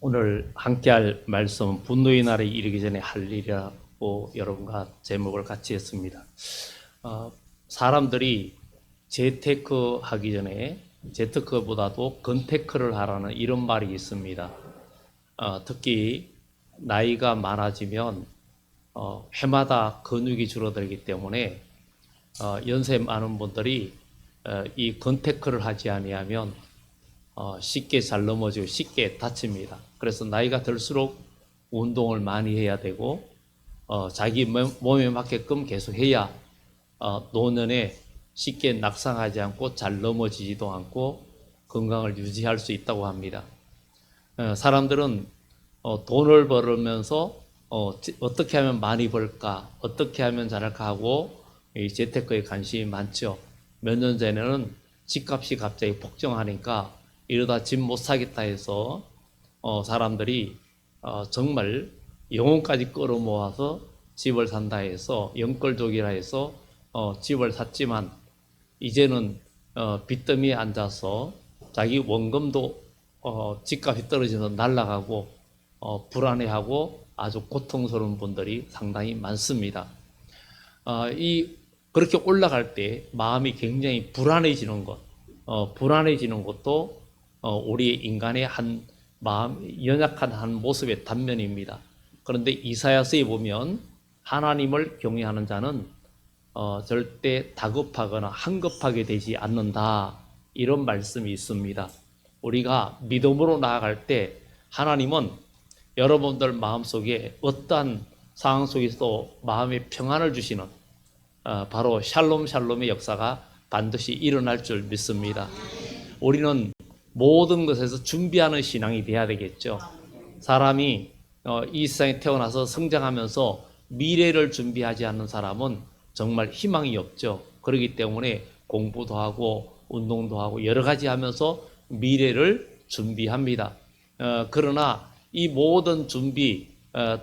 오늘 함께할 말씀은 분노의 날이 이르기 전에 할 일이라고 여러분과 제목을 같이 했습니다. 사람들이 재테크 하기 전에 재테크보다도 건테크를 하라는 이런 말이 있습니다. 특히 나이가 많아지면 해마다 근육이 줄어들기 때문에 연세 많은 분들이 이 건테크를 하지 아니하면 쉽게 잘 넘어지고 쉽게 다칩니다. 그래서 나이가 들수록 운동을 많이 해야 되고 자기 몸에 맞게끔 계속 해야 노년에 쉽게 낙상하지 않고 잘 넘어지지도 않고 건강을 유지할 수 있다고 합니다. 사람들은 돈을 벌으면서 어떻게 하면 많이 벌까, 어떻게 하면 잘할까 하고 이 재테크에 관심이 많죠. 몇 년 전에는 집값이 갑자기 폭증하니까 이러다 집 못 사겠다 해서 사람들이 정말 영혼까지 끌어모아서 집을 산다 해서 영끌족이라 해서 집을 샀지만 이제는 빚더미에 앉아서 자기 원금도 집값이 떨어져서 날아가고 불안해하고 아주 고통스러운 분들이 상당히 많습니다. 그렇게 올라갈 때 마음이 굉장히 불안해지는 것, 불안해지는 것도 우리 인간의 한 마음, 연약한 한 모습의 단면입니다. 그런데 이사야서에 보면 하나님을 경외하는 자는 절대 다급하거나 한급하게 되지 않는다, 이런 말씀이 있습니다. 우리가 믿음으로 나아갈 때 하나님은 여러분들 마음속에 어떠한 상황 속에서도 마음의 평안을 주시는 바로 샬롬의 역사가 반드시 일어날 줄 믿습니다. 우리는 모든 것에서 준비하는 신앙이 돼야 되겠죠. 사람이 이 세상에 태어나서 성장하면서 미래를 준비하지 않는 사람은 정말 희망이 없죠. 그렇기 때문에 공부도 하고 운동도 하고 여러 가지 하면서 미래를 준비합니다. 그러나 이 모든 준비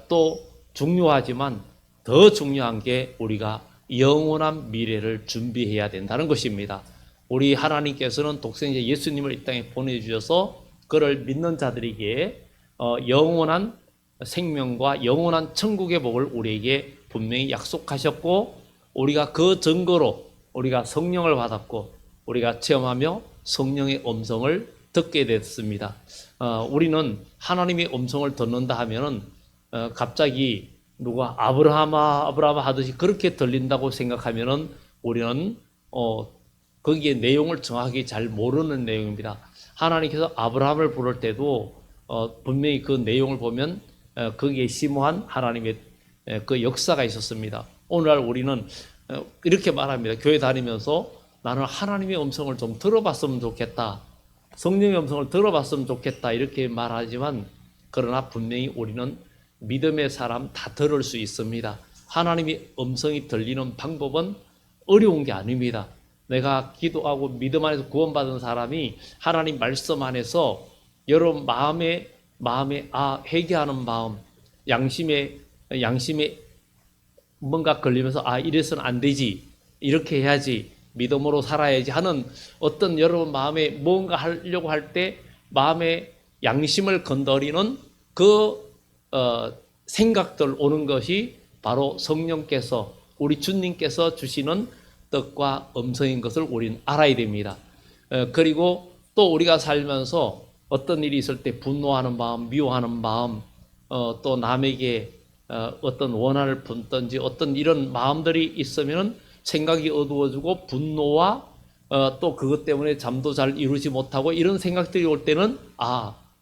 또 중요하지만 더 중요한 게 우리가 영원한 미래를 준비해야 된다는 것입니다. 우리 하나님께서는 독생자 예수님을 이 땅에 보내주셔서 그를 믿는 자들에게 영원한 생명과 영원한 천국의 복을 우리에게 분명히 약속하셨고, 우리가 그 증거로 우리가 성령을 받았고 우리가 체험하며 성령의 음성을 듣게 됐습니다. 우리는 하나님의 음성을 듣는다 하면은 갑자기 누가 아브라함아 하듯이 그렇게 들린다고 생각하면은 우리는 거기에 내용을 정확히 잘 모르는 내용입니다. 하나님께서 아브라함을 부를 때도 분명히 그 내용을 보면 거기에 심오한 하나님의 그 역사가 있었습니다. 오늘날 우리는 이렇게 말합니다. 교회 다니면서 나는 하나님의 음성을 좀 들어봤으면 좋겠다, 성령의 음성을 들어봤으면 좋겠다, 이렇게 말하지만 그러나 분명히 우리는 믿음의 사람 다 들을 수 있습니다. 하나님의 음성이 들리는 방법은 어려운 게 아닙니다. 내가 기도하고 믿음 안에서 구원받은 사람이 하나님 말씀 안에서 여러분 마음에 회개하는 마음, 양심에 뭔가 걸리면서 이래서는 안 되지, 이렇게 해야지, 믿음으로 살아야지 하는 어떤 여러분 마음에 뭔가 하려고 할 때 마음의 양심을 건드리는 그 생각들 오는 것이 바로 성령께서, 우리 주님께서 주시는 뜻과 음성인 것을 우리는 알아야 됩니다. 그리고 또 우리가 살면서 어떤 일이 있을 때 분노하는 마음, 미워하는 마음, 또 남에게 어떤 원한을 품든지 어떤 이런 마음들이 있으면 생각이 어두워지고 분노와 또 그것 때문에 잠도 잘 이루지 못하고 이런 생각들이 올 때는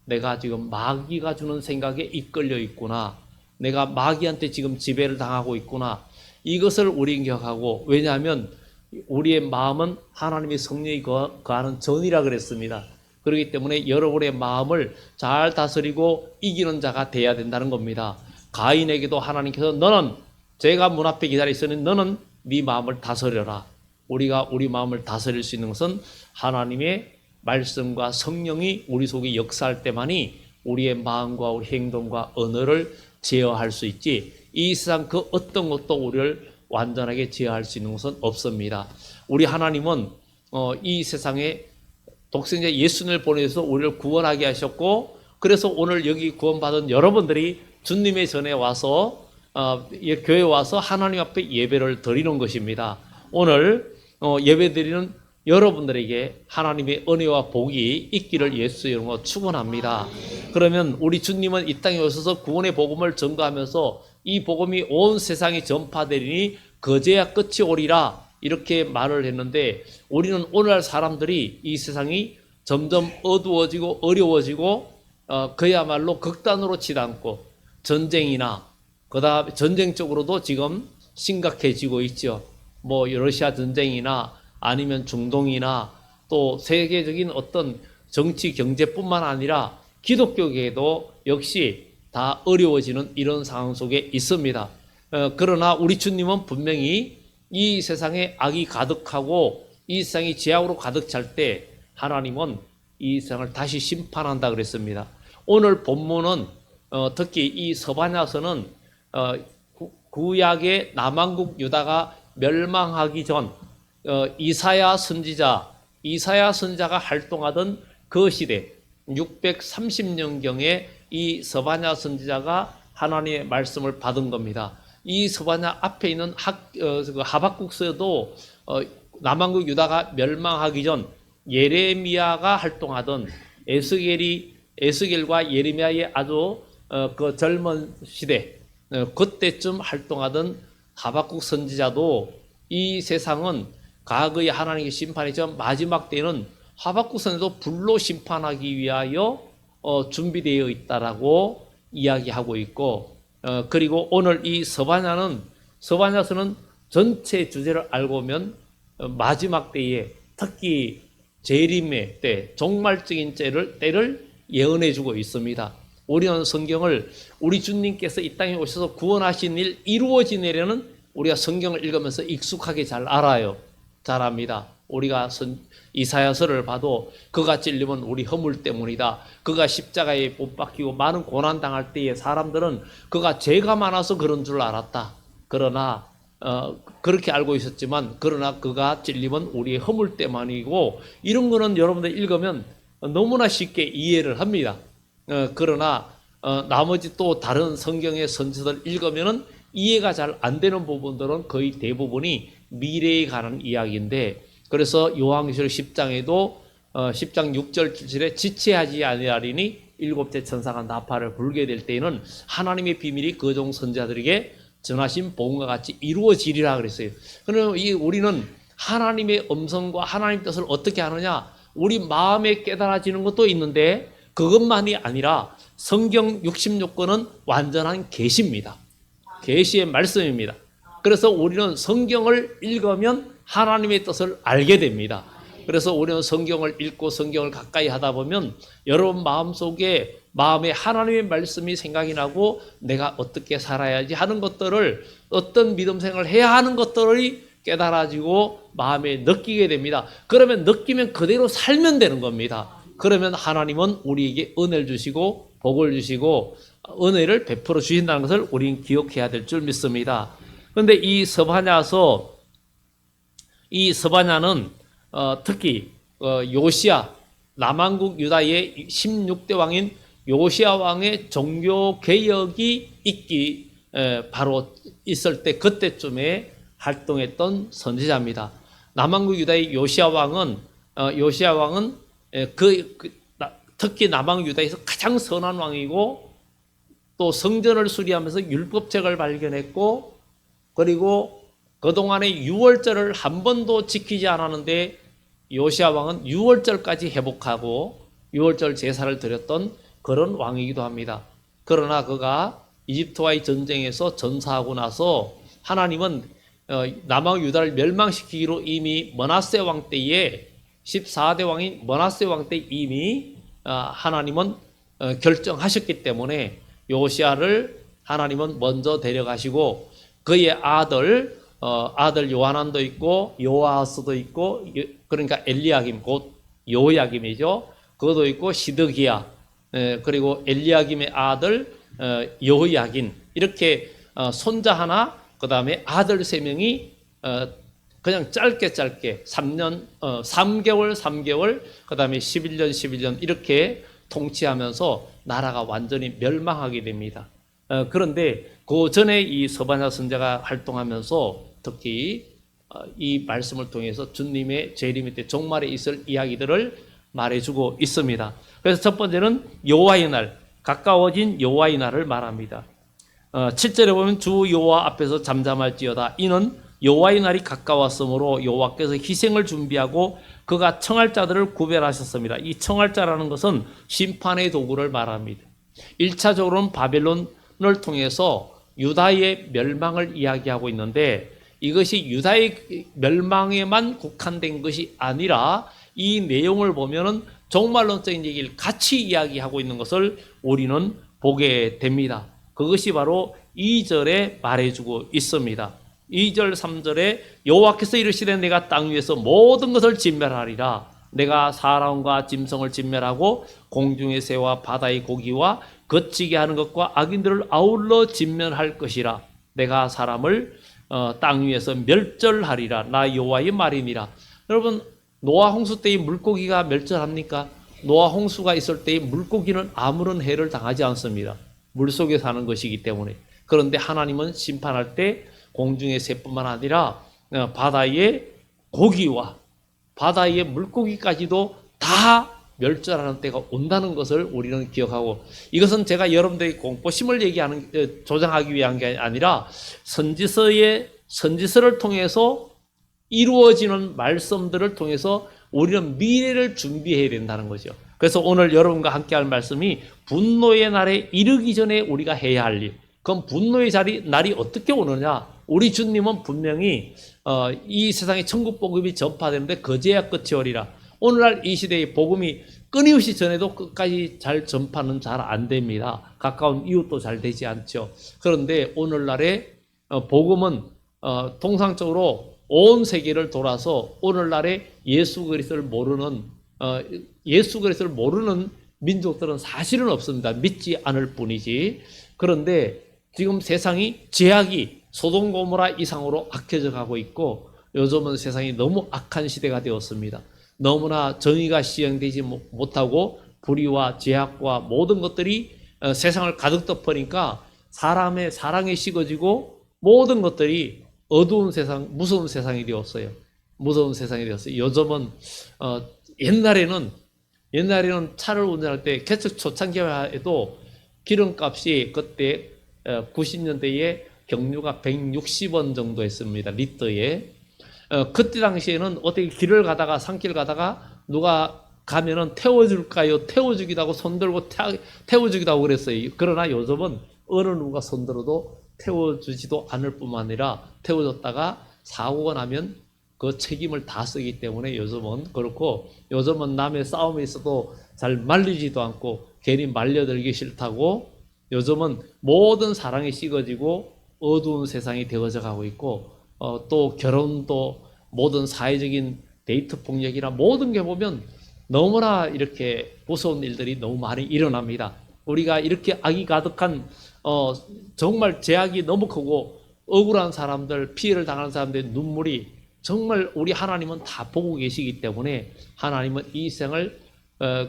내가 지금 마귀가 주는 생각에 이끌려 있구나, 내가 마귀한테 지금 지배를 당하고 있구나, 이것을 우리는 기억하고, 왜냐하면 우리의 마음은 하나님의 성령이 거하는 전이라 그랬습니다. 그렇기 때문에 여러분의 마음을 잘 다스리고 이기는 자가 돼야 된다는 겁니다. 가인에게도 하나님께서 너는 제가 문 앞에 기다려 있으니 너는 네 마음을 다스려라. 우리가 우리 마음을 다스릴 수 있는 것은 하나님의 말씀과 성령이 우리 속에 역사할 때만이 우리의 마음과 우리 행동과 언어를 제어할 수 있지, 이 세상 그 어떤 것도 우리를 완전하게 제어할 수 있는 것은 없습니다. 우리 하나님은 이 세상에 독생자 예수님을 보내서 우리를 구원하게 하셨고 그래서 오늘 여기 구원받은 여러분들이 주님의 전에 와서 교회에 와서 하나님 앞에 예배를 드리는 것입니다. 오늘 예배 드리는 여러분들에게 하나님의 은혜와 복이 있기를 예수 이름으로 축원합니다. 그러면 우리 주님은 이 땅에 오셔서 구원의 복음을 전가하면서 이 복음이 온 세상에 전파되리니 그제야 끝이 오리라 이렇게 말을 했는데, 우리는 오늘날 사람들이 이 세상이 점점 어두워지고 어려워지고 그야말로 극단으로 치닫고 전쟁이나 그다음에 전쟁 쪽으로도 지금 심각해지고 있죠. 뭐 러시아 전쟁이나 아니면 중동이나 또 세계적인 어떤 정치 경제뿐만 아니라 기독교계도 역시 다 어려워지는 이런 상황 속에 있습니다. 그러나 우리 주님은 분명히 이 세상에 악이 가득하고 이 세상이 죄악으로 가득 찰 때 하나님은 이 세상을 다시 심판한다 그랬습니다. 오늘 본문은 특히 이 서바냐서는 구약의 남왕국 유다가 멸망하기 전 이사야 선지자가 활동하던 그 시대 630년경에 이 서바냐 선지자가 하나님의 말씀을 받은 겁니다. 이 서바냐 앞에 있는 하박국서도 남왕국 유다가 멸망하기 전 예레미야가 활동하던 에스겔과 예레미야의 아주 그 젊은 시대 그때쯤 활동하던 하박국 선지자도 이 세상은 과거의 하나님의 심판이 전 마지막 때에는 하박국 선지자도 불로 심판하기 위하여 준비되어 있다라고 이야기하고 있고, 그리고 오늘 이 서바냐서는 전체 주제를 알고 보면 마지막 때에 특히 재림의 때 종말적인 때를 예언해 주고 있습니다. 우리는 성경을 우리 주님께서 이 땅에 오셔서 구원하신 일 이루어지내려는 우리가 성경을 읽으면서 익숙하게 잘 알아요. 잘 압니다. 우리가 이사야서를 봐도 그가 찔림은 우리 허물 때문이다. 그가 십자가에 못 박히고 많은 고난 당할 때에 사람들은 그가 죄가 많아서 그런 줄 알았다. 그러나 그렇게 알고 있었지만 그러나 그가 찔림은 우리의 허물 때문이고, 이런 거는 여러분들 읽으면 너무나 쉽게 이해를 합니다. 그러나 나머지 또 다른 성경의 선지서들 읽으면은 이해가 잘 안 되는 부분들은 거의 대부분이 미래에 관한 이야기인데, 그래서 요한계시록 10장에도 10장 6절 7절에 지체하지 아니하리니 일곱째 천사가 나팔을 불게 될 때에는 하나님의 비밀이 그 종 선지자들에게 전하신 복음과 같이 이루어지리라 그랬어요. 그러면 우리는 하나님의 음성과 하나님의 뜻을 어떻게 하느냐? 우리 마음에 깨달아지는 것도 있는데 그것만이 아니라 성경 66권은 완전한 계시입니다. 계시의 말씀입니다. 그래서 우리는 성경을 읽으면 하나님의 뜻을 알게 됩니다. 그래서 우리는 성경을 읽고 성경을 가까이 하다 보면 여러분 마음에 하나님의 말씀이 생각이 나고 내가 어떻게 살아야지 하는 것들을, 어떤 믿음 생활을 해야 하는 것들이 깨달아지고 마음에 느끼게 됩니다. 그러면 느끼면 그대로 살면 되는 겁니다. 그러면 하나님은 우리에게 은혜를 주시고 복을 주시고 은혜를 베풀어 주신다는 것을 우리는 기억해야 될 줄 믿습니다. 그런데 이 서바냐는 특히 요시야, 남왕국 유다의 16대 왕인 요시야 왕의 종교 개혁이 바로 있을 때 그때쯤에 활동했던 선지자입니다. 남왕국 유다의 요시야 왕은 특히 남왕국 유다에서 가장 선한 왕이고, 또 성전을 수리하면서 율법책을 발견했고, 그리고 그동안에 유월절을 한 번도 지키지 않았는데 요시야 왕은 유월절까지 회복하고 유월절 제사를 드렸던 그런 왕이기도 합니다. 그러나 그가 이집트와의 전쟁에서 전사하고 나서 하나님은 남왕 유다를 멸망시키기로 이미 므낫세 왕 때에 14대 왕인 므낫세 왕 때 이미 하나님은 결정하셨기 때문에 요시야를 하나님은 먼저 데려가시고 그의 아들 요하난도 있고 요아스도 있고, 그러니까 엘리야김 곧 요야김이죠. 그것도 있고 시드기야, 그리고 엘리야김의 아들 여호야긴, 이렇게 손자 하나, 그 다음에 아들 3명이 그냥 짧게 3개월, 그 다음에 11년 이렇게 통치하면서 나라가 완전히 멸망하게 됩니다. 그런데 그 전에 이 스바냐 선지자가 활동하면서 특히 이 말씀을 통해서 주님의 재림 때 종말에 있을 이야기들을 말해주고 있습니다. 그래서 첫 번째는 여호와의 날, 가까워진 여호와의 날을 말합니다. 7절에 보면 주 여호와 앞에서 잠잠할지어다. 이는 여호와의 날이 가까웠으므로 여호와께서 희생을 준비하고 그가 청할 자들을 구별하셨습니다. 이 청할 자라는 것은 심판의 도구를 말합니다. 1차적으로는 바벨론을 통해서 유다의 멸망을 이야기하고 있는데 이것이 유다의 멸망에만 국한된 것이 아니라 이 내용을 보면은 종말론적인 얘기를 같이 이야기하고 있는 것을 우리는 보게 됩니다. 그것이 바로 2절에 말해주고 있습니다. 2절 3절에 여호와께서 이르시되 내가 땅 위에서 모든 것을 진멸하리라. 내가 사람과 짐승을 진멸하고 공중의 새와 바다의 고기와 거치게 하는 것과 악인들을 아울러 진멸할 것이라. 내가 사람을 땅 위에서 멸절하리라. 나 여호와의 말이니라. 여러분, 노아 홍수 때의 물고기가 멸절합니까? 노아 홍수가 있을 때의 물고기는 아무런 해를 당하지 않습니다. 물속에 사는 것이기 때문에. 그런데 하나님은 심판할 때 공중의 새뿐만 아니라 바다의 고기와 바다의 물고기까지도 다 멸절하는 때가 온다는 것을 우리는 기억하고, 이것은 제가 여러분들의 공포심을 조장하기 위한 게 아니라 선지서를 통해서 이루어지는 말씀들을 통해서 우리는 미래를 준비해야 된다는 거죠. 그래서 오늘 여러분과 함께 할 말씀이 분노의 날에 이르기 전에 우리가 해야 할 일. 그럼 분노의 날이 어떻게 오느냐? 우리 주님은 분명히 이 세상에 천국 복음이 전파되는데 거제야 끝이 오리라. 오늘날 이 시대의 복음이 끊임없이 전해도 끝까지 잘 전파는 잘 안 됩니다. 가까운 이웃도 잘 되지 않죠. 그런데 오늘날의 복음은 통상적으로 온 세계를 돌아서 오늘날의 예수 그리스도를 모르는 민족들은 사실은 없습니다. 믿지 않을 뿐이지. 그런데 지금 세상이 죄악이 소돔 고모라 이상으로 악해져 가고 있고, 요즘은 세상이 너무 악한 시대가 되었습니다. 너무나 정의가 시행되지 못하고 불의와 죄악과 모든 것들이 세상을 가득 덮으니까 사람의 사랑이 식어지고 모든 것들이 어두운 세상, 무서운 세상이 되었어요. 무서운 세상이 되었어요. 요즘은 옛날에는 차를 운전할 때 개척 초창기에도 기름값이 그때 90년대에 경유가 160원 정도 했습니다. 리터에. 그때 당시에는 어떻게 산길 가다가 누가 가면은 태워줄까요? 태워주기도 하고 손 들고 태워주기도 하고 그랬어요. 그러나 요즘은 어느 누가 손 들어도 태워주지도 않을 뿐만 아니라 태워줬다가 사고가 나면 그 책임을 다 쓰기 때문에 요즘은 그렇고, 요즘은 남의 싸움에 있어도 잘 말리지도 않고 괜히 말려들기 싫다고 요즘은 모든 사랑이 식어지고 어두운 세상이 되어져 가고 있고, 또 결혼도 모든 사회적인 데이트 폭력이나 모든 게 보면 너무나 이렇게 무서운 일들이 너무 많이 일어납니다. 우리가 이렇게 악이 가득한 정말 죄악이 너무 크고 억울한 사람들, 피해를 당하는 사람들의 눈물이 정말 우리 하나님은 다 보고 계시기 때문에 하나님은 이 세상을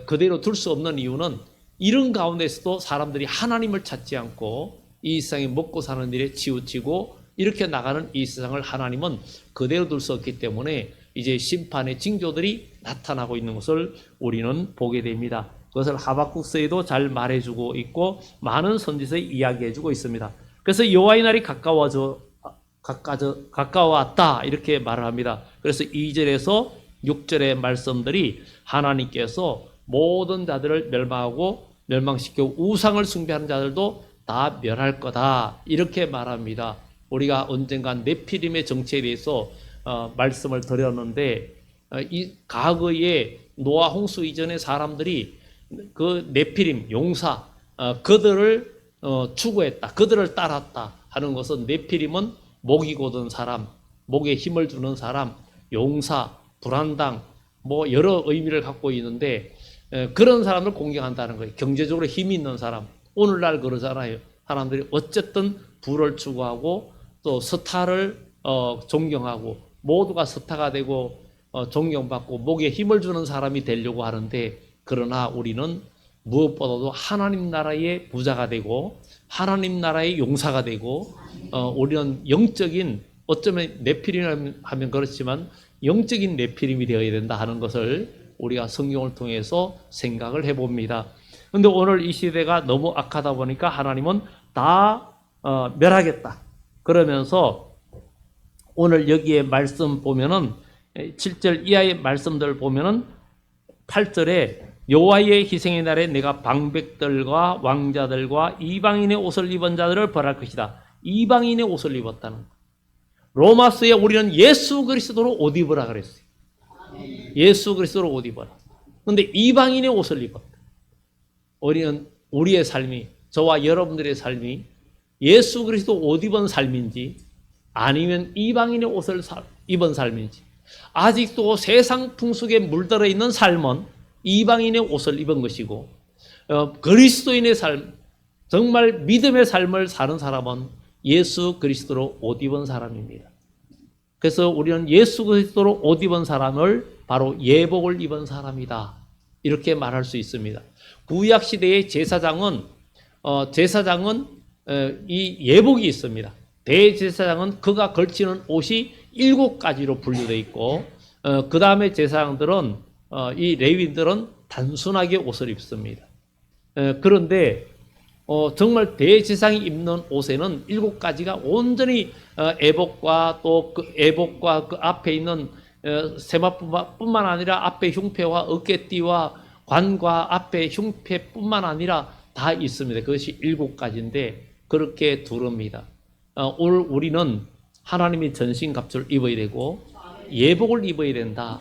그대로 둘 수 없는 이유는 이런 가운데서도 사람들이 하나님을 찾지 않고 이 세상에 먹고 사는 일에 치우치고 이렇게 나가는 이 세상을 하나님은 그대로 둘 수 없기 때문에 이제 심판의 징조들이 나타나고 있는 것을 우리는 보게 됩니다. 그것을 하박국서에도 잘 말해주고 있고 많은 선지서에 이야기해주고 있습니다. 그래서 여호와의 날이 가까워왔다 이렇게 말을 합니다. 그래서 2절에서 6절의 말씀들이 하나님께서 모든 자들을 멸망하고 멸망시키고 우상을 숭배하는 자들도 다 멸할 거다 이렇게 말합니다. 우리가 언젠간 네피림의 정체에 대해서 말씀을 드렸는데, 이 과거에 노아 홍수 이전의 사람들이 그 네피림 용사 그들을 추구했다, 그들을 따랐다 하는 것은, 네피림은 목이 곧은 사람, 목에 힘을 주는 사람, 용사, 불안당 뭐 여러 의미를 갖고 있는데 그런 사람을 공경한다는 거예요. 경제적으로 힘이 있는 사람. 오늘날 그러잖아요. 사람들이 어쨌든 부를 추구하고 또 스타를 존경하고 모두가 스타가 되고 존경받고 목에 힘을 주는 사람이 되려고 하는데, 그러나 우리는 무엇보다도 하나님 나라의 부자가 되고 하나님 나라의 용사가 되고 우리는 영적인 어쩌면 네피림 하면 그렇지만 영적인 네피림이 되어야 된다 하는 것을 우리가 성경을 통해서 생각을 해봅니다. 그런데 오늘 이 시대가 너무 악하다 보니까 하나님은 다 멸하겠다. 그러면서 오늘 여기에 말씀 보면은 7절 이하의 말씀들 보면은 8절에 여호와의 희생의 날에 내가 방백들과 왕자들과 이방인의 옷을 입은 자들을 벌할 것이다. 이방인의 옷을 입었다는 거. 로마서에 우리는 예수 그리스도로 옷 입으라 그랬어요. 예수 그리스도로 옷 입어라. 그런데 이방인의 옷을 입었다. 우리는 우리의 삶이, 저와 여러분들의 삶이 예수 그리스도 옷 입은 삶인지 아니면 이방인의 옷을 입은 삶인지, 아직도 세상 풍속에 물들어 있는 삶은 이방인의 옷을 입은 것이고 그리스도인의 삶, 정말 믿음의 삶을 사는 사람은 예수 그리스도로 옷 입은 사람입니다. 그래서 우리는 예수 그리스도로 옷 입은 사람을 바로 예복을 입은 사람이다, 이렇게 말할 수 있습니다. 구약 시대의 제사장은 이 예복이 있습니다. 대제사장은 그가 걸치는 옷이 7가지로 분류되어 있고 그 다음에 제사장들은 이 레위인들은 단순하게 옷을 입습니다. 그런데 정말 대제사장이 입는 옷에는 7가지가 온전히 애복과 또 그 애복과 그 앞에 있는 세마뿐만 아니라 앞에 흉패와 어깨띠와 관과 앞에 흉패뿐만 아니라 다 있습니다. 그것이 7가지인데 그렇게 두릅니다. 오늘 우리는 하나님의 전신갑주를 입어야 되고 예복을 입어야 된다.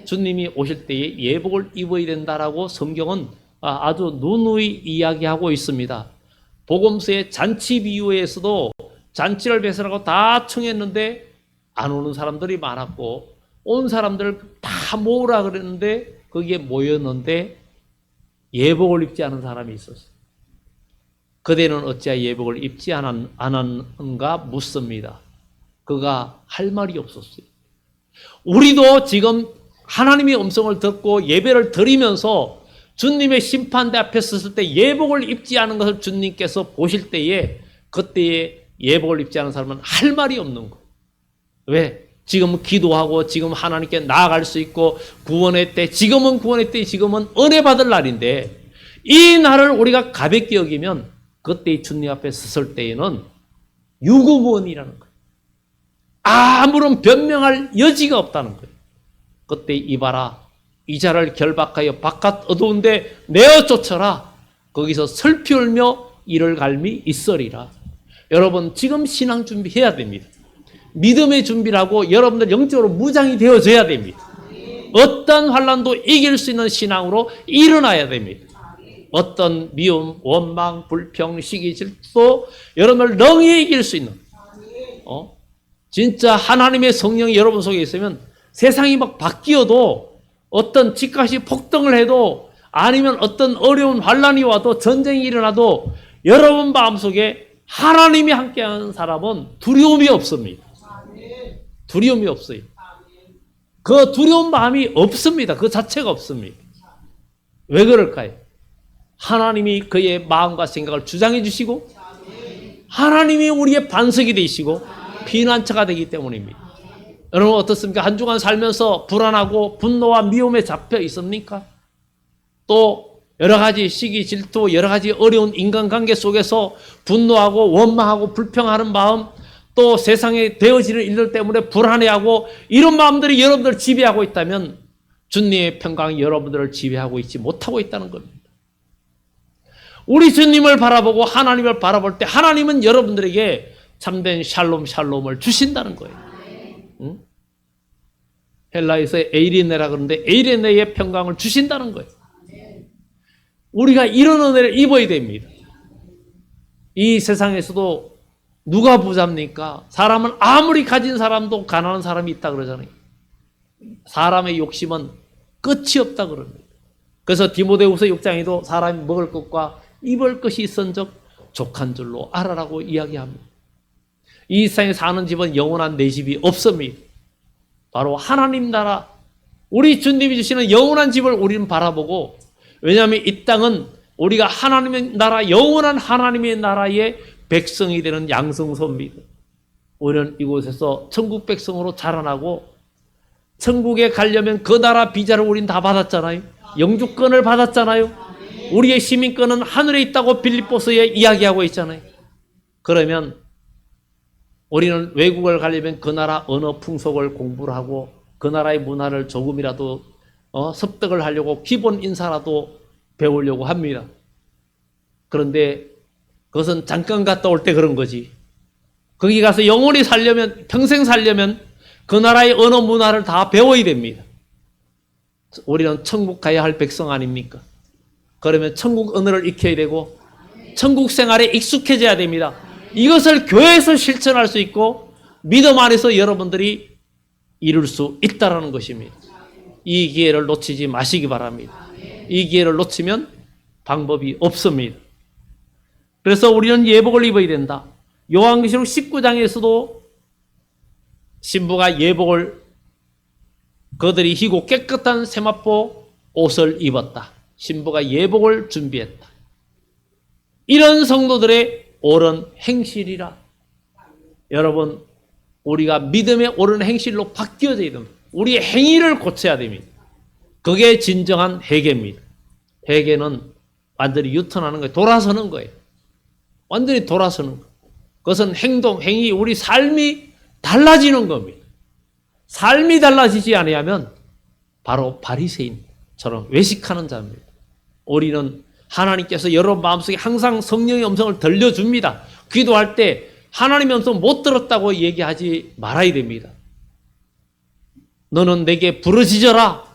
주님이 오실 때에 예복을 입어야 된다라고 성경은 아주 누누이 이야기하고 있습니다. 복음서의 잔치 비유에서도 잔치를 배설하고 다 청했는데 안 오는 사람들이 많았고 온 사람들을 다 모으라 그랬는데 거기에 모였는데 예복을 입지 않은 사람이 있었어요. 그대는 어찌하여 예복을 입지 않았는가 묻습니다. 그가 할 말이 없었어요. 우리도 지금 하나님의 음성을 듣고 예배를 드리면서 주님의 심판대 앞에 섰을 때 예복을 입지 않은 것을 주님께서 보실 때에 그때에 예복을 입지 않은 사람은 할 말이 없는 거예요. 왜? 지금은 기도하고 지금 하나님께 나아갈 수 있고 구원의 때, 지금은 구원의 때, 지금은 은혜 받을 날인데 이 날을 우리가 가볍게 여기면 그때 주님 앞에 섰을 때에는 유구무원이라는 거예요. 아무런 변명할 여지가 없다는 거예요. 그때 이봐라, 이 자를 결박하여 바깥 어두운데 내어 쫓아라. 거기서 슬피 울며 이를 갈미 있으리라. 여러분 지금 신앙 준비해야 됩니다. 믿음의 준비라고 여러분들 영적으로 무장이 되어져야 됩니다. 어떤 환난도 이길 수 있는 신앙으로 일어나야 됩니다. 어떤 미움, 원망, 불평, 시기, 질투도 여러분을 능히 이길 수 있는 진짜 하나님의 성령이 여러분 속에 있으면 세상이 막 바뀌어도 어떤 집값이 폭등을 해도 아니면 어떤 어려운 환난이 와도 전쟁이 일어나도 여러분 마음속에 하나님이 함께하는 사람은 두려움이 없습니다. 두려움이 없어요. 그 두려운 마음이 없습니다. 그 자체가 없습니다. 왜 그럴까요? 하나님이 그의 마음과 생각을 주장해 주시고 하나님이 우리의 반석이 되시고 피난처가 되기 때문입니다. 여러분 어떻습니까? 한 주간 살면서 불안하고 분노와 미움에 잡혀 있습니까? 또 여러 가지 시기, 질투, 여러 가지 어려운 인간관계 속에서 분노하고 원망하고 불평하는 마음, 또 세상에 되어지는 일들 때문에 불안해하고 이런 마음들이 여러분들을 지배하고 있다면 주님의 평강이 여러분들을 지배하고 있지 못하고 있다는 겁니다. 우리 주님을 바라보고 하나님을 바라볼 때 하나님은 여러분들에게 참된 샬롬을 주신다는 거예요. 응? 헬라에서 에이레네라 그러는데 에이레네의 평강을 주신다는 거예요. 우리가 이런 은혜를 입어야 됩니다. 이 세상에서도 누가 부자입니까? 사람은 아무리 가진 사람도 가난한 사람이 있다 그러잖아요. 사람의 욕심은 끝이 없다 그럽니다. 그래서 디모데후서 6장에도 사람이 먹을 것과 입을 것이 있은즉 족한 줄로 알아라고 이야기합니다. 이 세상에 사는 집은 영원한 내 집이 없습니다. 바로 하나님 나라, 우리 주님이 주시는 영원한 집을 우리는 바라보고, 왜냐하면 이 땅은 우리가 하나님의 나라, 영원한 하나님의 나라의 백성이 되는 양성소입니다. 우리는 이곳에서 천국 백성으로 자라나고 천국에 가려면 그 나라 비자를 우린 다 받았잖아요. 영주권을 받았잖아요. 우리의 시민권은 하늘에 있다고 빌립보서에 이야기하고 있잖아요. 그러면 우리는 외국을 가려면 그 나라 언어 풍속을 공부를 하고 그 나라의 문화를 조금이라도 습득을 하려고 기본 인사라도 배우려고 합니다. 그런데 그것은 잠깐 갔다 올 때 그런 거지. 거기 가서 영원히 살려면, 평생 살려면 그 나라의 언어 문화를 다 배워야 됩니다. 우리는 천국 가야 할 백성 아닙니까? 그러면 천국 언어를 익혀야 되고 천국 생활에 익숙해져야 됩니다. 이것을 교회에서 실천할 수 있고 믿음 안에서 여러분들이 이룰 수 있다는 것입니다. 이 기회를 놓치지 마시기 바랍니다. 이 기회를 놓치면 방법이 없습니다. 그래서 우리는 예복을 입어야 된다. 요한계시록 19장에서도 신부가 예복을 그들이 희고 깨끗한 세마포 옷을 입었다. 신부가 예복을 준비했다. 이런 성도들의 옳은 행실이라. 여러분, 우리가 믿음의 옳은 행실로 바뀌어져야 됩니다. 우리의 행위를 고쳐야 됩니다. 그게 진정한 회개입니다. 회개는 완전히 유턴하는 거예요. 돌아서는 거예요. 완전히 돌아서는 거예요. 그것은 행동, 행위, 우리 삶이 달라지는 겁니다. 삶이 달라지지 않으면 바로 바리새인처럼 외식하는 자입니다. 우리는 하나님께서 여러분 마음속에 항상 성령의 음성을 들려줍니다. 기도할 때 하나님의 음성 못 들었다고 얘기하지 말아야 됩니다. 너는 내게 부르짖어라.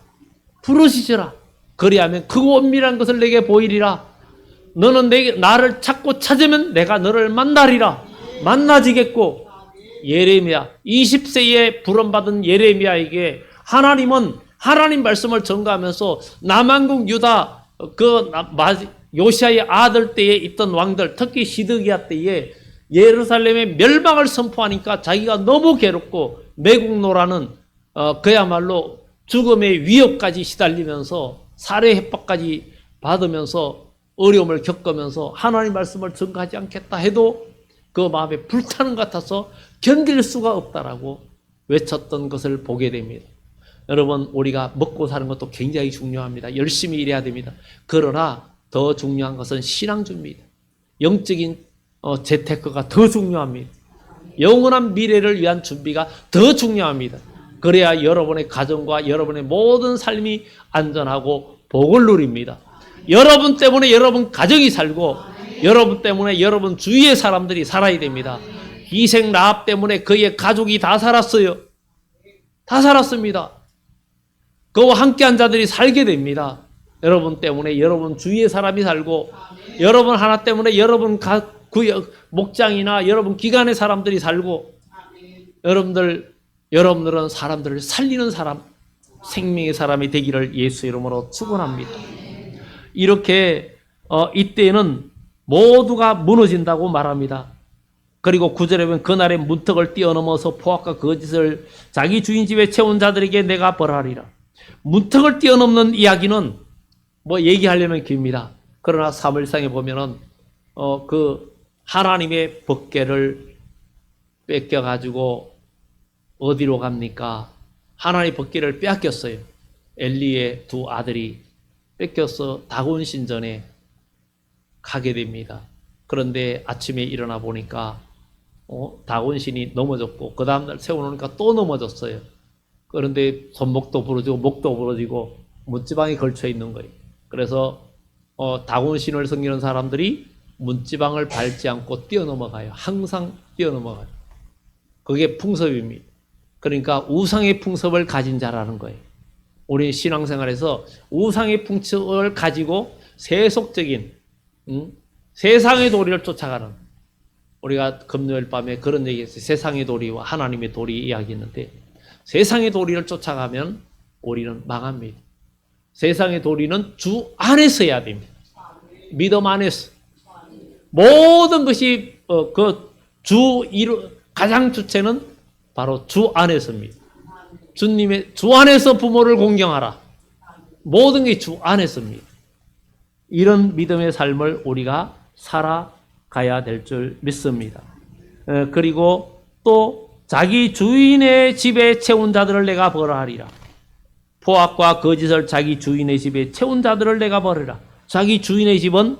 부르짖어라. 그리하면 그 원밀한 것을 내게 보이리라. 너는 나를 찾고 찾으면 내가 너를 만나리라. 만나지겠고, 예레미야 20세에 부름받은 예레미야에게 하나님은 하나님 말씀을 전가하면서 남한국 유다 요시아의 아들 때에 있던 왕들, 특히 시드기야 때에 예루살렘의 멸망을 선포하니까 자기가 너무 괴롭고 매국노라는 그야말로 죽음의 위협까지 시달리면서 살해 협박까지 받으면서 어려움을 겪으면서 하나님 말씀을 전가하지 않겠다 해도 그 마음에 불타는 것 같아서 견딜 수가 없다라고 외쳤던 것을 보게 됩니다. 여러분, 우리가 먹고 사는 것도 굉장히 중요합니다. 열심히 일해야 됩니다. 그러나 더 중요한 것은 신앙주입니다. 영적인 재테크가 더 중요합니다. 영원한 미래를 위한 준비가 더 중요합니다. 그래야 여러분의 가정과 여러분의 모든 삶이 안전하고 복을 누립니다. 여러분 때문에 여러분 가정이 살고 여러분 때문에 여러분 주위의 사람들이 살아야 됩니다. 희생 라합 때문에 그의 가족이 다 살았어요. 다 살았습니다. 그와 함께한 자들이 살게 됩니다. 여러분 때문에 여러분 주위의 사람이 살고 여러분 하나 때문에 여러분 목장이나 여러분 기관의 사람들이 살고 여러분들은 사람들을 살리는 사람, 생명의 사람이 되기를 예수 이름으로 축원합니다. 이렇게 이때는 모두가 무너진다고 말합니다. 그리고 9절에 보면 그날의 문턱을 뛰어넘어서 포악과 거짓을 자기 주인 집에 채운 자들에게 내가 벌하리라. 문턱을 뛰어넘는 이야기는 뭐 얘기하려면 깁니다. 그러나 사무엘상에 보면은 그 하나님의 법궤를 뺏겨가지고 어디로 갑니까? 하나님의 법궤를 빼앗겼어요. 엘리의 두 아들이 뺏겨서 다곤 신전에 가게 됩니다. 그런데 아침에 일어나 보니까 다곤 신이 넘어졌고 그 다음날 세워놓으니까 또 넘어졌어요. 그런데 손목도 부러지고 목도 부러지고 문지방이 걸쳐 있는 거예요. 그래서 다곤 신을 섬기는 사람들이 문지방을 밟지 않고 뛰어넘어가요. 항상 뛰어넘어가요. 그게 풍습입니다. 그러니까 우상의 풍습을 가진 자라는 거예요. 우리 신앙생활에서 우상의 풍습을 가지고 세속적인 세상의 도리를 쫓아가는, 우리가 금요일 밤에 그런 얘기했어요. 세상의 도리와 하나님의 도리 이야기했는데 세상의 도리를 쫓아가면 우리는 망합니다. 세상의 도리는 주 안에서 해야 됩니다. 믿음 안에서. 모든 것이 가장 주체는 바로 주 안에서입니다. 주 안에서 부모를 공경하라. 모든 게 주 안에서입니다. 이런 믿음의 삶을 우리가 살아가야 될 줄 믿습니다. 그리고 또 자기 주인의 집에 채운 자들을 내가 벌하리라. 포악과 거짓을 자기 주인의 집에 채운 자들을 내가 벌하리라. 자기 주인의 집은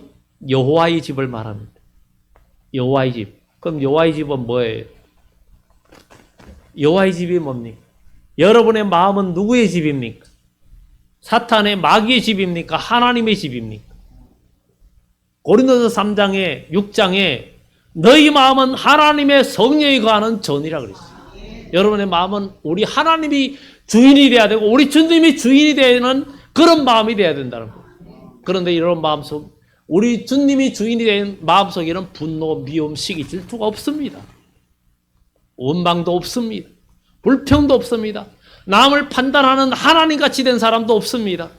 여호와의 집을 말합니다. 여호와의 집. 그럼 여호와의 집은 뭐예요? 여호와의 집이 뭡니까? 여러분의 마음은 누구의 집입니까? 사탄의 마귀의 집입니까? 하나님의 집입니까? 고린도서 3장에 6장에 너희 마음은 하나님의 성령이 거하는 전이라 그랬어요. 여러분의 마음은 우리 하나님이 주인이 돼야 되고 우리 주님이 주인이 되는 그런 마음이 돼야 된다는 거예요. 그런데 이런 마음속, 우리 주님이 주인이 된 마음속에는 분노, 미움, 시기, 질투가 없습니다. 원망도 없습니다. 불평도 없습니다. 남을 판단하는 하나님같이 된 사람도 없습니다.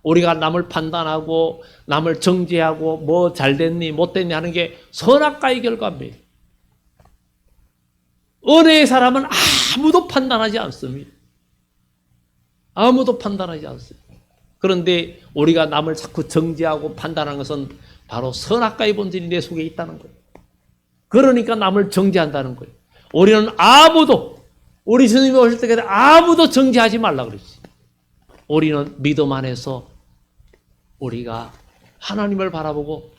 우리가 남을 판단하고 남을 정죄하고 뭐 잘됐니 못됐니 하는 게 선악과의 결과입니다. 은혜의 사람은 아무도 판단하지 않습니다. 아무도 판단하지 않습니다. 그런데 우리가 남을 자꾸 정죄하고 판단하는 것은 바로 선악과의 본질이 내 속에 있다는 거예요. 그러니까 남을 정죄한다는 거예요. 우리는 아무도, 우리 주님이 오실 때까지 아무도 정죄하지 말라 그랬어요. 우리는 믿음 안에서 우리가 하나님을 바라보고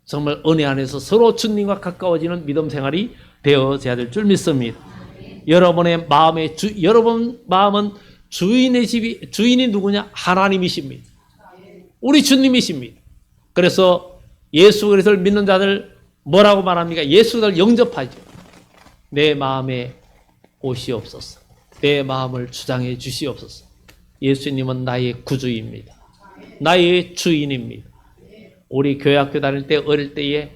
정말 은혜 안에서 서로 주님과 가까워지는 믿음 생활이 되어져야 될 줄 믿습니다. 여러분의 마음의 여러분 마음은 주인이 누구냐? 하나님이십니다. 우리 주님이십니다. 그래서 예수 그리스도를 믿는 자들 뭐라고 말합니까? 예수를 영접하죠. 내 마음에 오시옵소서. 내 마음을 주장해 주시옵소서. 예수님은 나의 구주입니다. 나의 주인입니다. 우리 교회학교 다닐 때 어릴 때에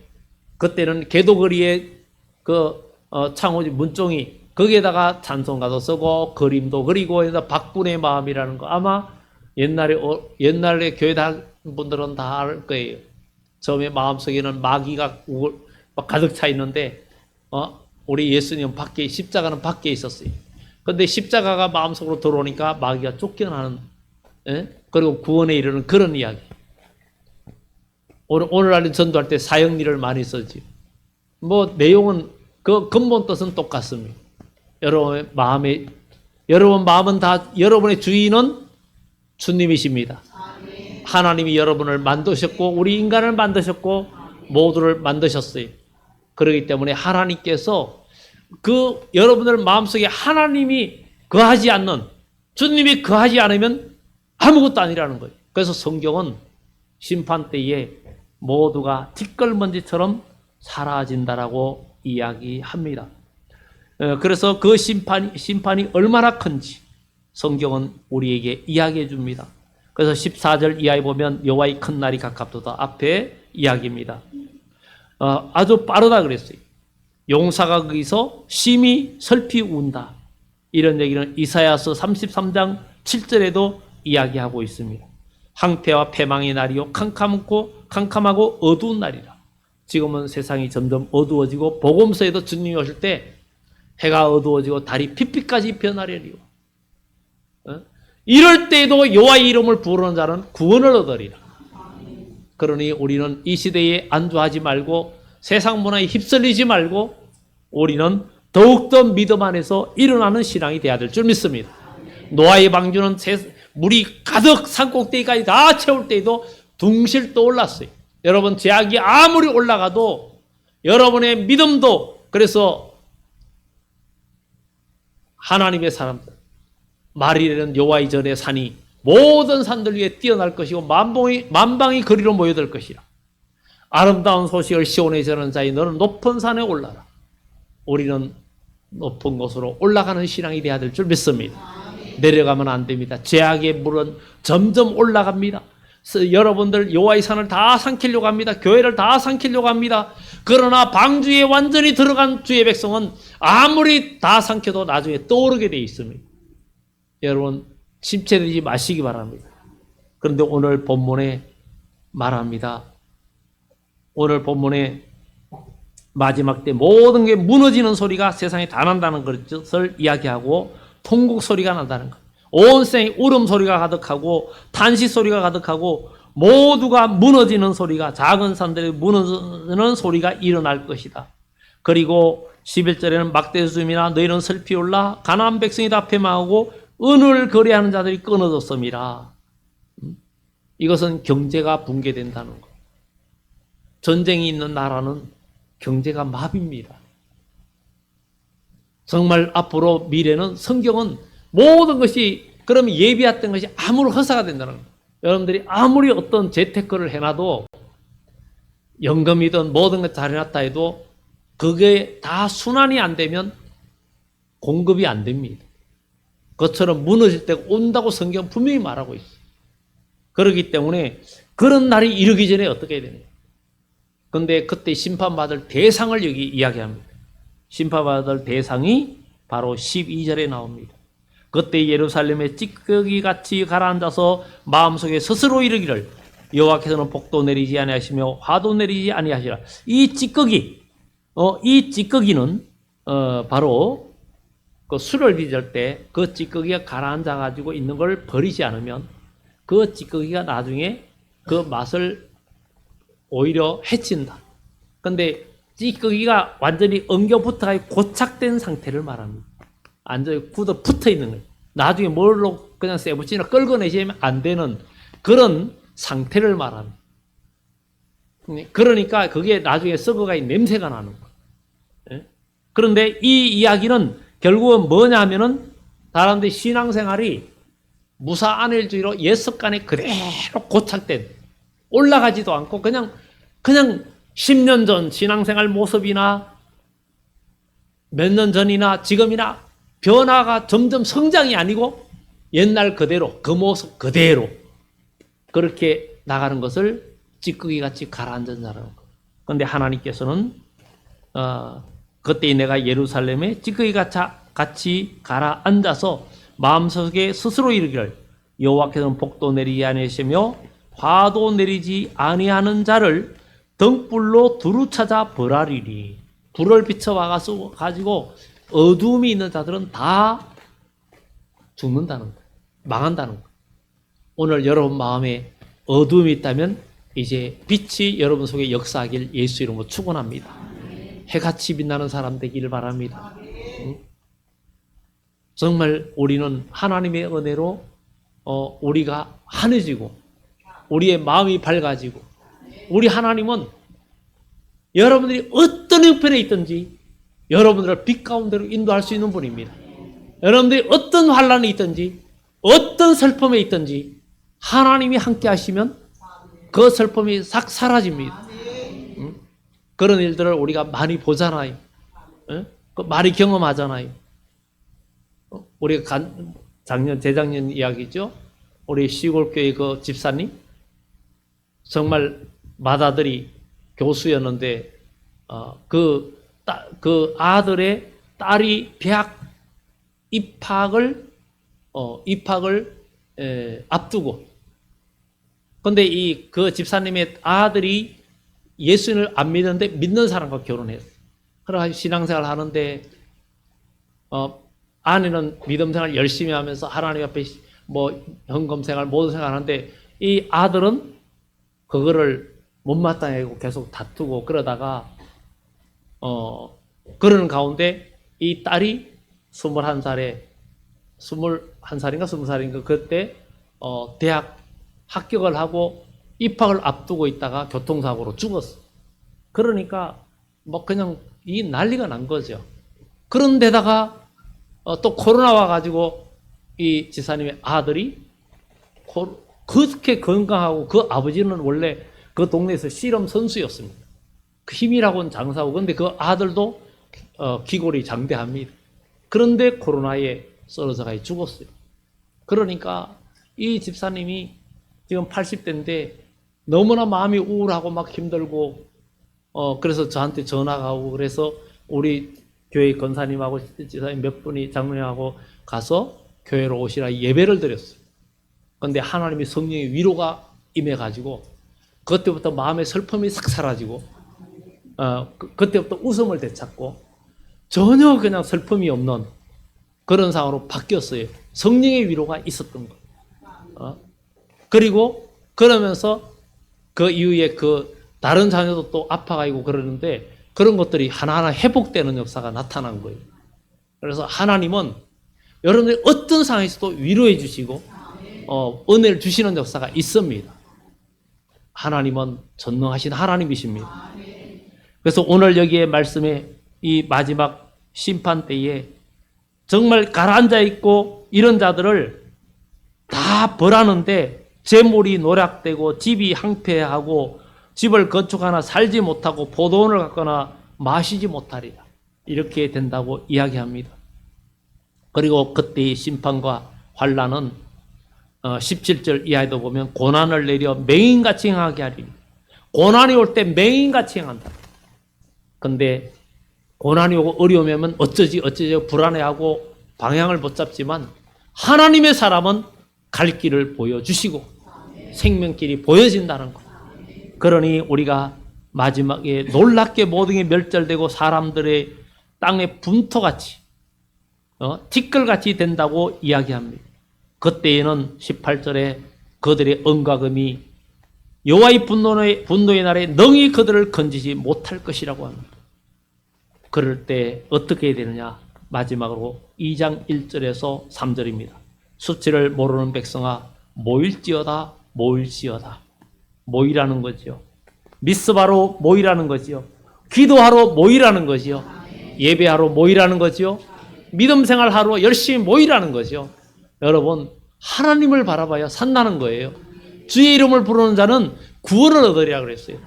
그때는 개도거리에 창호지 문종이 거기에다가 찬송가도 쓰고 그림도 그리고 해서 박군의 마음이라는 거 아마 옛날에 교회 다닌 분들은 다 알 거예요. 처음에 마음속에는 마귀가 가득 차 있는데 우리 예수님은 밖에 십자가는 밖에 있었어요. 그런데 십자가가 마음속으로 들어오니까 마귀가 쫓겨나는 그리고 구원에 이르는 그런 이야기. 오늘날 전도할 때 사형리를 많이 쓰지. 뭐 내용은 그 근본 뜻은 똑같습니다. 여러분 마음은 다 여러분의 주인은 주님이십니다. 하나님이 여러분을 만드셨고 우리 인간을 만드셨고 모두를 만드셨어요. 그렇기 때문에 하나님께서 여러분들 마음속에 하나님이 거하지 않는, 주님이 거하지 않으면 아무것도 아니라는 거예요. 그래서 성경은 심판 때에 모두가 티끌먼지처럼 사라진다라고 이야기합니다. 그래서 그 심판이 얼마나 큰지 성경은 우리에게 이야기해 줍니다. 그래서 14절 이하에 보면 여호와의 큰 날이 가깝도다 앞에 이야기입니다. 아주 빠르다 그랬어요. 용사가 거기서 심히 슬피 운다. 이런 얘기는 이사야서 33장 7절에도 이야기하고 있습니다. 항폐와 패망의 날이요 캄캄하고 어두운 날이라. 지금은 세상이 점점 어두워지고 복음서에도 주님이 오실 때 해가 어두워지고 달이 핏빛까지 변하려니요. 이럴 때에도 여호와의 이름을 부르는 자는 구원을 얻으리라. 그러니 우리는 이 시대에 안주하지 말고 세상 문화에 휩쓸리지 말고 우리는 더욱더 믿음 안에서 일어나는 신앙이 되어야 될 줄 믿습니다. 노아의 방주는 물이 가득 산꼭대기까지 다 채울 때에도 둥실 떠올랐어요. 여러분 제약이 아무리 올라가도 여러분의 믿음도, 그래서 하나님의 사람들, 말이라는 여호와의 전의 산이 모든 산들 위에 뛰어날 것이고 만방이 거리로 모여들 것이라. 아름다운 소식을 시온에 전하는 자의 너는 높은 산에 올라라. 우리는 높은 곳으로 올라가는 신앙이 되어야 될 줄 믿습니다. 내려가면 안 됩니다. 죄악의 물은 점점 올라갑니다. 여러분들 여호와의 산을 다 삼키려고 합니다. 교회를 다 삼키려고 합니다. 그러나 방주에 완전히 들어간 주의 백성은 아무리 다 삼켜도 나중에 떠오르게 되어 있습니다. 여러분 침체되지 마시기 바랍니다. 그런데 오늘 본문에 말합니다. 오늘 본문에 마지막 때 모든 게 무너지는 소리가 세상에 다 난다는 것을 이야기하고 통곡 소리가 난다는 것. 온 세상에 울음 소리가 가득하고 탄식 소리가 가득하고 모두가 무너지는 소리가, 작은 산들이 무너지는 소리가 일어날 것이다. 그리고 11절에는 막대수음이나 너희는 슬피 올라 가나안 백성이 다 패망하고 은을 거래하는 자들이 끊어졌음이라. 이것은 경제가 붕괴된다는 것. 전쟁이 있는 나라는 경제가 마비입니다. 정말 앞으로 미래는 성경은 모든 것이 그러면 예비했던 것이 아무리 허사가 된다는 거예요. 여러분들이 아무리 어떤 재테크를 해놔도 연금이든 모든 것 잘 해놨다 해도 그게 다 순환이 안 되면 공급이 안 됩니다. 그것처럼 무너질 때가 온다고 성경은 분명히 말하고 있어요. 그렇기 때문에 그런 날이 이르기 전에 어떻게 해야 되냐. 그런데 그때 심판받을 대상을 여기 이야기합니다. 심판받을 대상이 바로 12절에 나옵니다. 그때 예루살렘에 찌꺼기같이 가라앉아서 마음속에 스스로 이르기를 여호와께서는 복도 내리지 아니하시며 화도 내리지 아니하시라. 이 찌꺼기는 바로 그 술을 빚을 때 그 찌꺼기가 가라앉아 가지고 있는 걸 버리지 않으면 그 찌꺼기가 나중에 그 맛을 오히려 해친다. 근데 찌꺼기가 완전히 엉겨붙어 고착된 상태를 말합니다. 완전히 굳어 붙어 있는 거예요. 나중에 뭘로 그냥 쇠붙이나 끌어내시면 안 되는 그런 상태를 말합니다. 그러니까 그게 나중에 썩어가 냄새가 나는 거예요. 그런데 이 이야기는 결국은 뭐냐 하면은 사람들이 신앙생활이 무사안일주의로 옛 습관에 그대로 고착된, 올라가지도 않고 그냥 10년 전 신앙생활 모습이나 몇 년 전이나 지금이나 변화가 점점 성장이 아니고 옛날 그대로, 그 모습 그대로 그렇게 나가는 것을 찌꺼기같이 가라앉은 자라는 거예요. 그런데 하나님께서는 그때 내가 예루살렘에 찌꺼기같이 가라앉아서 마음속에 스스로 이르기를 여호와께서는 복도 내리지 아니하시며 화도 내리지 아니하는 자를 등불로 두루 찾아 벌하리니. 불을 비춰와 가지고 어두움이 있는 자들은 다 죽는다는 거예요. 망한다는 거예요. 오늘 여러분 마음에 어두움이 있다면 이제 빛이 여러분 속에 역사하길 예수 이름으로 축원합니다. 해같이 빛나는 사람 되기를 바랍니다. 정말 우리는 하나님의 은혜로 우리가 환해지고 우리의 마음이 밝아지고 우리 하나님은 여러분들이 어떤 형편에 있든지 여러분들을 빛 가운데로 인도할 수 있는 분입니다. 여러분들이 어떤 환난에 있든지 어떤 슬픔에 있든지 하나님이 함께 하시면 그 슬픔이 싹 사라집니다. 그런 일들을 우리가 많이 보잖아요. 많이 경험하잖아요. 우리가 재작년 이야기죠. 우리 시골교회 그 집사님 정말 맏아들이 교수였는데 그 아들의 딸이 대학 입학을 앞두고, 근데 그 집사님의 아들이 예수님을 안 믿는데 믿는 사람과 결혼했어요. 그래서 신앙생활 하는데 아내는 믿음생활 열심히 하면서 하나님 앞에 헌금생활 모든 생활 하는데 이 아들은 그거를 못마땅하고 계속 다투고 그러다가 그러는 가운데 이 딸이 21살인가 20살인가 그때 대학 합격을 하고 입학을 앞두고 있다가 교통사고로 죽었어. 그러니까 그냥 이 난리가 난 거죠. 그런데다가 또 코로나 와가지고 이 지사님의 아들이 그렇게 건강하고 그 아버지는 원래 그 동네에서 씨름 선수였습니다. 그 힘이라고는 장사하고 근데 그 아들도 기골이 장대합니다. 그런데 코로나에 쓰러져가 죽었어요. 그러니까 이 집사님이 지금 80대인데 너무나 마음이 우울하고 막 힘들고 그래서 저한테 전화가 오고 그래서 우리 교회 권사님하고 지사님 몇 분이 장로님하고 가서 교회로 오시라 예배를 드렸어요. 그런데 하나님의 성령의 위로가 임해가지고 그때부터 마음의 슬픔이 싹 사라지고 그때부터 웃음을 되찾고 전혀 그냥 슬픔이 없는 그런 상황으로 바뀌었어요. 성령의 위로가 있었던 거예요. 그리고 그러면서 그 이후에 그 다른 자녀도 또 아파가지고 그러는데 그런 것들이 하나하나 회복되는 역사가 나타난 거예요. 그래서 하나님은 여러분들이 어떤 상황에서도 위로해 주시고 은혜를 주시는 역사가 있습니다. 하나님은 전능하신 하나님이십니다. 그래서 오늘 여기에 말씀에 이 마지막 심판 때에 정말 가라앉아 있고 이런 자들을 다 벌하는데 재물이 노략되고 집이 황폐하고 집을 건축하나 살지 못하고 포도원을 갖거나 마시지 못하리라. 이렇게 된다고 이야기합니다. 그리고 그때의 심판과 환난은 17절 이하에도 보면 고난을 내려 맹인같이 행하게 하리니 고난이 올 때 맹인같이 행한다. 근데 고난이 오고 어려움이 오면 어쩌지 불안해하고 방향을 못 잡지만 하나님의 사람은 갈 길을 보여주시고 생명길이 보여진다는 것. 그러니 우리가 마지막에 놀랍게 모든 게 멸절되고 사람들의 땅의 분토같이 티끌같이 된다고 이야기합니다. 그때에는 18절에 그들의 은과 금이 여호와의 분노의 날에 능히 그들을 건지지 못할 것이라고 합니다. 그럴 때 어떻게 해야 되느냐? 마지막으로 2장 1절에서 3절입니다. 수치를 모르는 백성아 모일지어다 모일지어다. 모이라는 거죠. 미스바로 모이라는 거죠. 기도하러 모이라는 거죠. 예배하러 모이라는 거죠. 믿음 생활하러 열심히 모이라는 거죠. 여러분 하나님을 바라봐야 산다는 거예요. 주의 이름을 부르는 자는 구원을 얻으리라 그랬어요.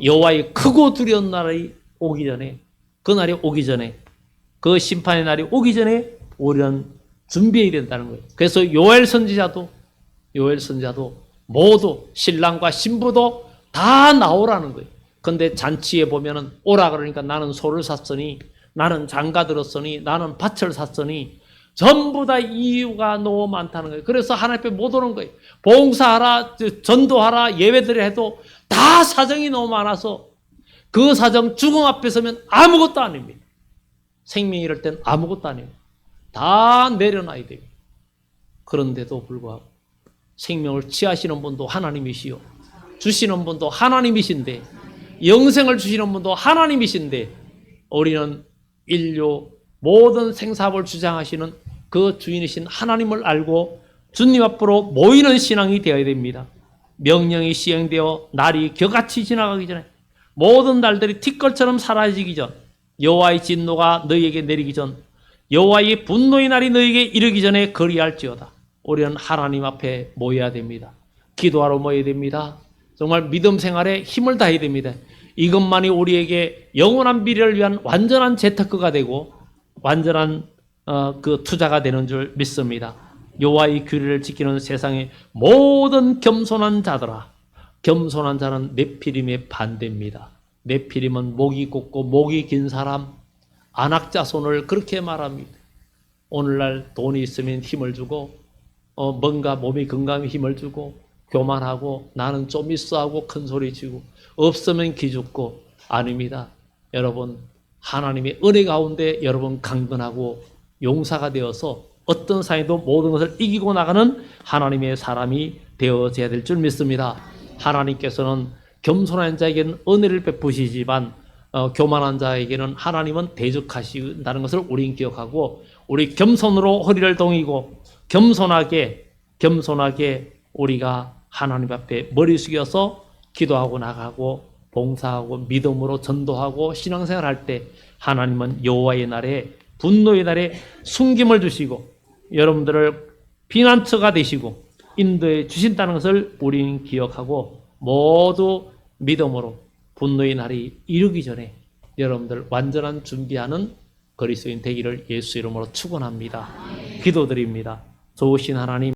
여호와의 크고 두려운 날이 오기 전에 그 날이 오기 전에 그 심판의 날이 오기 전에 우리는 준비해야 된다는 거예요. 그래서 요엘 선지자도 모두 신랑과 신부도 다 나오라는 거예요. 근데 잔치에 보면은 오라 그러니까 나는 소를 샀으니 나는 장가 들었으니 나는 밭을 샀으니 전부 다 이유가 너무 많다는 거예요. 그래서 하나님 앞에 못 오는 거예요. 봉사하라, 전도하라, 예배드려 해도 다 사정이 너무 많아서 그 사정 죽음 앞에 서면 아무것도 아닙니다. 생명이 이럴 땐 아무것도 아닙니다. 다 내려놔야 돼요. 그런데도 불구하고 생명을 취하시는 분도 하나님이시요 주시는 분도 하나님이신데 영생을 주시는 분도 하나님이신데 우리는 인류 모든 생사를 주장하시는 그 주인이신 하나님을 알고 주님 앞으로 모이는 신앙이 되어야 됩니다. 명령이 시행되어 날이 겨같이 지나가기 전에 모든 날들이 티끌처럼 사라지기 전 여호와의 진노가 너희에게 내리기 전 여호와의 분노의 날이 너희에게 이르기 전에 거리할지어다. 우리는 하나님 앞에 모여야 됩니다. 기도하러 모여야 됩니다. 정말 믿음 생활에 힘을 다해야 됩니다. 이것만이 우리에게 영원한 미래를 위한 완전한 재테크가 되고 완전한 그 투자가 되는 줄 믿습니다. 여호와의 규례를 지키는 세상의 모든 겸손한 자들아, 겸손한 자는 네피림의 반대입니다. 네피림은 목이 곱고 목이 긴 사람, 안악자손을 그렇게 말합니다. 오늘날 돈이 있으면 힘을 주고 뭔가 몸이 건강에 힘을 주고 교만하고 나는 좀 있어 하고 큰 소리 치고 없으면 기죽고 아닙니다. 여러분 하나님의 은혜 가운데 여러분 강건하고 용사가 되어서 어떤 상황에도 모든 것을 이기고 나가는 하나님의 사람이 되어져야 될 줄 믿습니다. 하나님께서는 겸손한 자에게는 은혜를 베푸시지만 교만한 자에게는 하나님은 대적하신다는 것을 우리는 기억하고 우리 겸손으로 허리를 동이고 겸손하게 우리가 하나님 앞에 머리 숙여서 기도하고 나가고 봉사하고 믿음으로 전도하고 신앙생활할 때 하나님은 여호와의 날에 분노의 날에 숨김을 주시고 여러분들을 피난처가 되시고 인도해 주신다는 것을 우리는 기억하고 모두 믿음으로 분노의 날이 이르기 전에 여러분들 완전한 준비하는 그리스도인 되기를 예수 이름으로 축원합니다. 기도드립니다. 좋으신 하나님